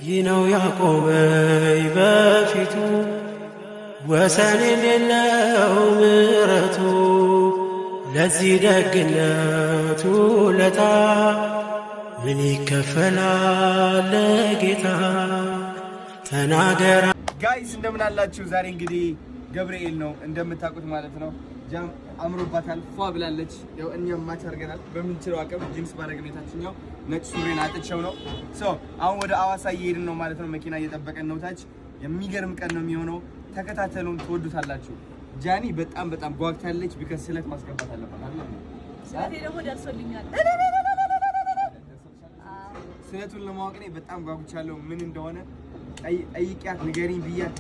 ይነው ያቆመኝ በፊቱ ወሰን የሌለው ምሕረቱ ለዚህ ደግነቱ ለታ ምን ይከፈላል ለጌታ ተናገራ። ጋይስ እንደምን አላችሁ? ዛሬ እንግዲህ ገብርኤል ነው እንደምታውቁት ማለት ነው። ጃም አምሮባታል፣ ፏ ብላለች። ያው እኛም ማች አድርገናል በምንችለው አቅም። ጂንስ ባረግን የታችኛው ነጭ ሱሪን አጥቼው ነው። አሁን ወደ አዋሳ እየሄድን ነው ማለት ነው። መኪና እየጠበቀን ነው ታች። የሚገርም ቀን ነው የሚሆነው። ተከታተሉን፣ ትወዱታላችሁ። ጃኒ በጣም ጓግታለች። ቢከስ ስለት ማስገባት አለባት አይደል? ስለቴ ደግሞ ደርሶልኛል። ስለቱን ለማወቅ እኔ በጣም ጓጉቻለሁ። ምን እንደሆነ ጠይቂያት ንገሪኝ ብያት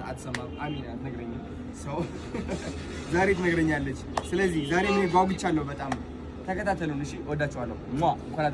አትሰማም። አሚን አትነግረኝም። ዛሬ ትነግረኛለች። ስለዚህ ዛሬ ምን ጓጉቻለሁ በጣም። ተከታተሉን እሺ። ወዳችኋለሁ። እንኳን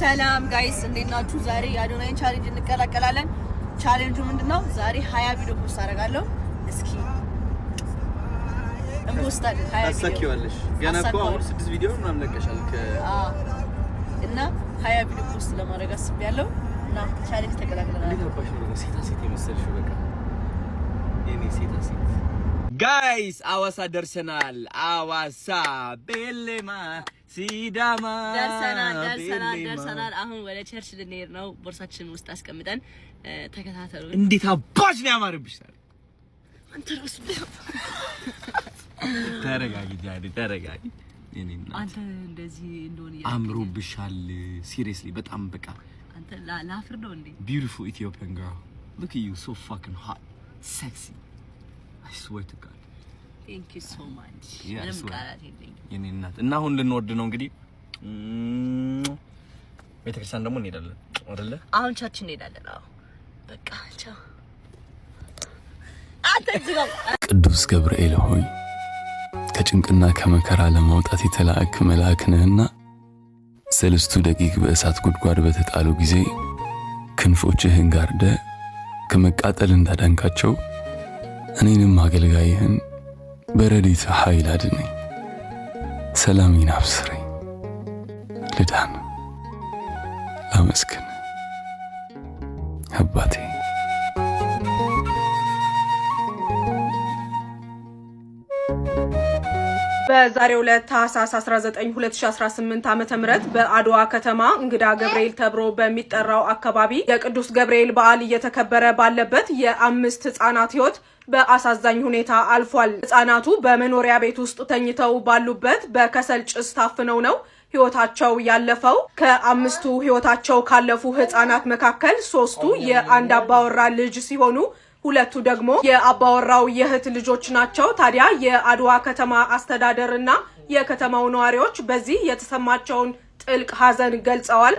ሰላም ጋይስ እንዴት ናችሁ? ዛሬ የአዶናይን ቻሌንጅ እንቀላቀላለን። ቻሌንጁ ምንድነው? ዛሬ 20 ቪዲዮ ፖስት አደርጋለሁ። እስኪ እንፖስት አድርግ 20 ቪዲዮ አሳኪዋለሽ። ገና እኮ አሁን 6 ቪዲዮ ምናምን ለቀሻል እና 20 ቪዲዮ ፖስት ለማድረግ አስቤያለሁ እና ቻሌንጅ ተቀላቅለናል። ለታባሽ ነው ሴት የመሰልሽ በቃ የኔ ሴት ጋይስ አዋሳ ደርሰናል። አዋሳ ቤሌማ ሲዳማ ደርሰናል። አሁን ወደ ቸርች ልንሄድ ነው። ቦርሳችን ውስጥ አስቀምጠን ተከታተሉ። እንዴት አባሽ ነው ያማርብሽ! አንተ ራስ ተረጋጊ ጃኒ ተረጋጊ። አንተ እንደዚህ እንደሆነ አምሮብሻል። ሲሪየስሊ በጣም በቃ አንተ ላፍር ነው እንዴ? Beautiful Ethiopian girl. Look at you, so fucking hot, sexy. I swear to God. Thank you so much. ምንም ቃላት የለኝም የኔ እናት። እና አሁን ልንወርድ ነው እንግዲህ ቤተክርስቲያን ደግሞ እንሄዳለን አይደለ? አሁን ቸርች እንሄዳለን። አዎ በቃ ቻው። አትጅጋው ቅዱስ ገብርኤል ሆይ ከጭንቅና ከመከራ ለማውጣት የተላእክ መልአክ ነህና ሰለስቱ ደቂቅ በእሳት ጉድጓድ በተጣሉ ጊዜ ክንፎችህን ጋርደ ከመቃጠል እንዳዳንካቸው እኔንም አገልጋይህን በረድኤትህ ኃይል አድነኝ። ሰላሜን አብስረኝ። ልዳን ላመስግን አባቴ። በዛሬው ዕለት ታህሳስ 19 2018 ዓ.ም በአድዋ ከተማ እንግዳ ገብርኤል ተብሎ በሚጠራው አካባቢ የቅዱስ ገብርኤል በዓል እየተከበረ ባለበት የአምስት ህፃናት ህይወት በአሳዛኝ ሁኔታ አልፏል። ህፃናቱ በመኖሪያ ቤት ውስጥ ተኝተው ባሉበት በከሰል ጭስ ታፍነው ነው ህይወታቸው ያለፈው። ከአምስቱ ህይወታቸው ካለፉ ህፃናት መካከል 3ቱ የአንድ አባወራ ልጅ ሲሆኑ ሁለቱ ደግሞ የአባወራው የእህት ልጆች ናቸው። ታዲያ የአድዋ ከተማ አስተዳደርና የከተማው ነዋሪዎች በዚህ የተሰማቸውን ጥልቅ ሐዘን ገልጸዋል።